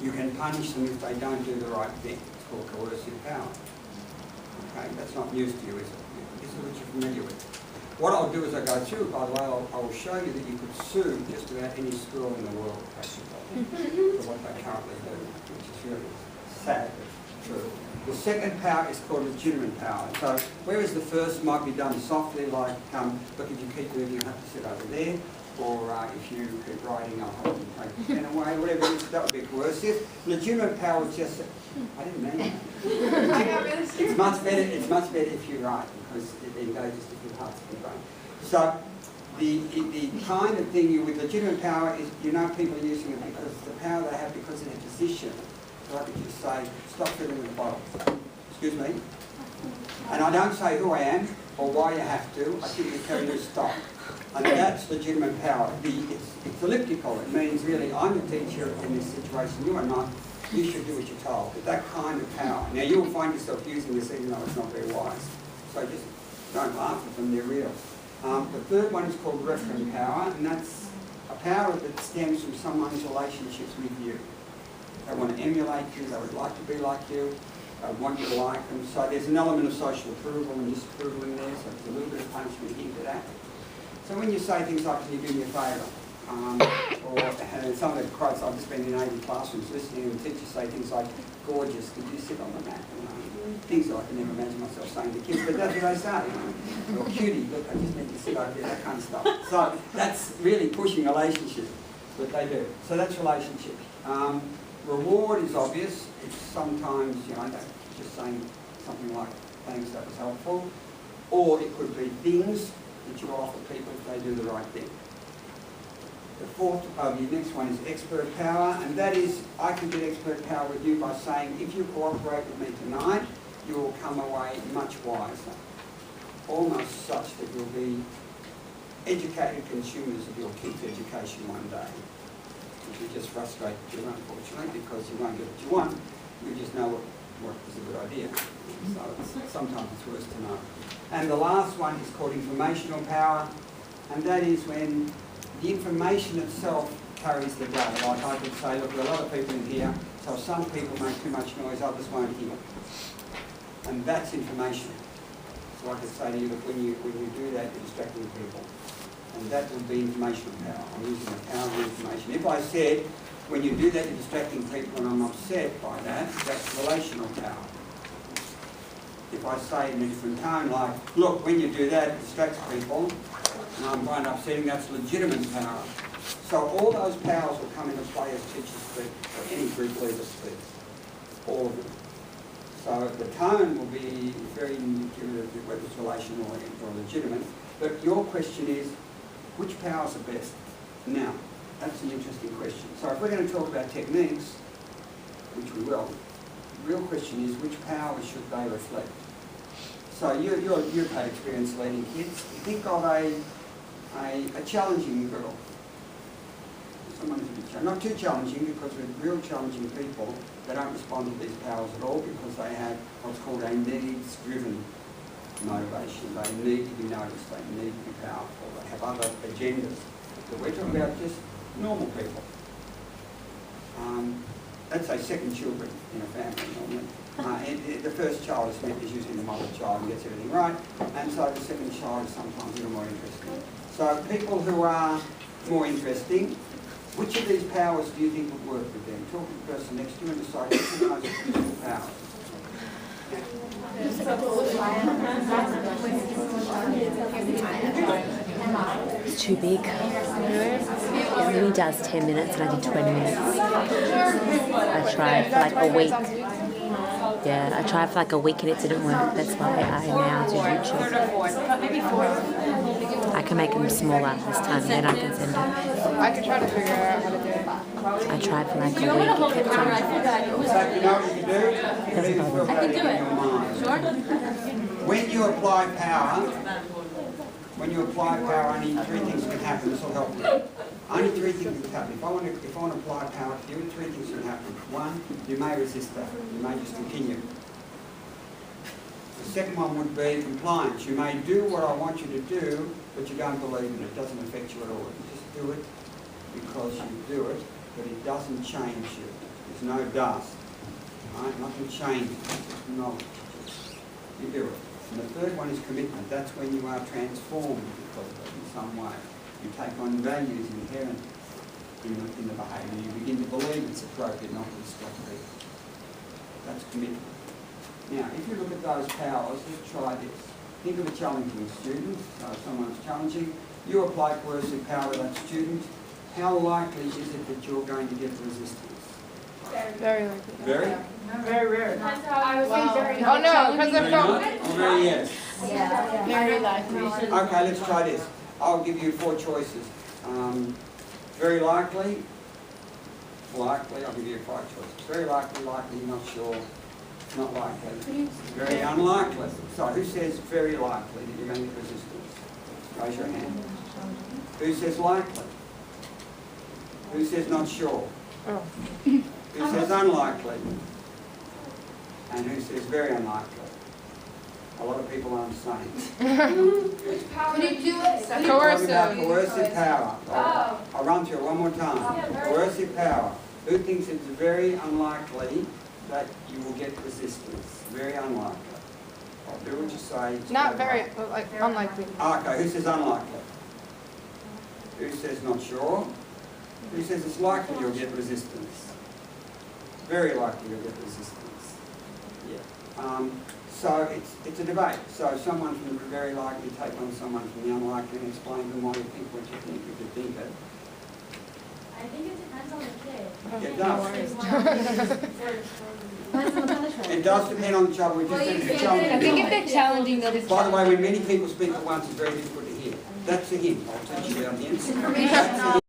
You can punish them if they don't do the right thing. It's called coercive power. Okay, that's not news to you, is it? This is what you're familiar with. What I'll do as I go through, by the way, I will show you that you could sue just about any school in the world, practically, for what they currently do, which is really sad but true. The second power is called legitimate power. So whereas the first might be done softly, like, look, if you keep moving, you have to sit over there, or if you keep writing, I'll help you take the pen away, whatever it is, that would be coercive. Legitimate power is just, I didn't mean that. It's much better if you write, because it engages different parts of the brain. So the kind of thing you with legitimate power is, you know, people are using it because the power they have because of their position. Like if you say, stop filling the bottle. Excuse me? And I don't say who I am or why you have to. I simply tell you to stop. And that's legitimate power. It's elliptical. It means really, I'm the teacher in this situation. You are not. You should do what you're told. But that kind of power. Now you'll find yourself using this even though it's not very wise. So just don't laugh at them. They're real. The third one is called referent power, and that's a power that stems from someone's relationships with you. They want to emulate you, they would like to be like you, they want you to like them. So there's an element of social approval and disapproval in there, so there's a little bit of punishment here to that. So when you say things like, can you do me a favour? Or some of the quotes, I've just been in 80 classrooms listening, and teachers say things like, gorgeous, could you sit on the mat? Things that I can never imagine myself saying to kids, but that's what they say. Or cutie, look, I just need to sit over there, that kind of stuff. So that's really pushing relationship, but they do. So that's relationship. Reward is obvious. It's sometimes, you know, just saying something like, thanks, that was helpful. Or it could be things that you offer people if they do the right thing. The next one is expert power, and that is, I can get expert power with you by saying, if you cooperate with me tonight, you will come away much wiser. Almost such that you'll be educated consumers of your kids' education one day. Which will just frustrate you, unfortunately, because you won't get what you want. You just know what is a good idea. So sometimes it's worse to know. And the last one is called informational power, and that is when the information itself carries the day. Like I could say, look, there are a lot of people in here, so some people make too much noise, others won't hear. And that's information. So I could say to you, look, when you do that, you're distracting people. And that would be informational power. I'm using the power of information. If I said, when you do that, you're distracting people and I'm upset by that, that's relational power. If I say in a different tone, like, look, when you do that, it distracts people, and I'm kind of upsetting, that's legitimate power. So all those powers will come into play as teachers speak, or any group leader speaks. All of them. So the tone will be very indicative of whether it's relational or legitimate. But your question is, which powers are best? Now, that's an interesting question. So if we're going to talk about techniques, which we will, the real question is, which powers should they reflect? So you've had experience leading kids. Think of a challenging girl. Someone who's a bit challenging. Not too challenging, because with real challenging people, they don't respond to these powers at all because they have what's called a needs-driven motivation. They need to be noticed, they need to be powerful, they have other agendas. But we're talking about just normal people. Let's say second children in a family normally. The first child is usually the mother child and gets everything right, and so the second child is sometimes a little more interesting. So people who are more interesting, which of these powers do you think would work with them? Talk to the person next to you and decide which of those are useful powers. It's too big. It only does 10 minutes and I did 20 minutes. I tried for like a week. Yeah, I tried for like a week and it didn't work. That's why I now do YouTube. I can make them smaller this time and then I can send them. I could try to figure out how to do it. I tried for like a week. It kept on. So you know what you can do? Doesn't bother. I can do it. Sure. When you apply power, only three things can happen. This will help you. Only three things can happen. If I want to apply power to you, three things can happen. One, you may resist that. You may just continue. The second one would be compliance. You may do what I want you to do, but you don't believe in it. It doesn't affect you at all. You just do it because you do it, but it doesn't change you. There's no dust. Right? Nothing changes. Just knowledge. You do it. And the third one is commitment. That's when you are transformed because of it in some way. You take on values inherent in the behaviour. You begin to believe it's appropriate not to distract people. That's commitment. Now, if you look at those powers, let's try this. Think of a challenging student. So if someone's challenging, you apply coercive power to that student. How likely is it that you're going to get resistance? Very likely. Very? Very rare. I would say very. Oh no, because Very they're not? from. Or very yes? Very likely. Okay, let's try this. I'll give you 4 choices. Very likely, I'll give you 5 choices. Very likely, not sure, not likely. Very unlikely. So who says very likely that you're going to get resistance? Raise your hand. Who says likely? Who says not sure? Oh. Who says unlikely? And who says very unlikely? A lot of people aren't saying. Which power do you do it? Talking about Coercive. coercive power. Oh. I'll run through it one more time. Yeah, very Coercive power. Who thinks it's very unlikely that you will get resistance? Very unlikely. I'll do what you say. It's Not very, likely. like, unlikely. Okay, who says unlikely? Who says not sure? Who says it's likely you'll get resistance? Very likely you'll get resistance. Yeah. So it's a debate. So someone from the very likely take on someone from the unlikely and explain to them why you think what you think if you think it. I think it depends on the kid. It does. Depends on the punishment. It does depend on the child. We just Well, said you it's a can't challenge. do it. I think if they're challenging, they'll be By the way, when many people speak at once, it's very difficult to hear. That's a hint. I'll teach you about hints. That's a hint.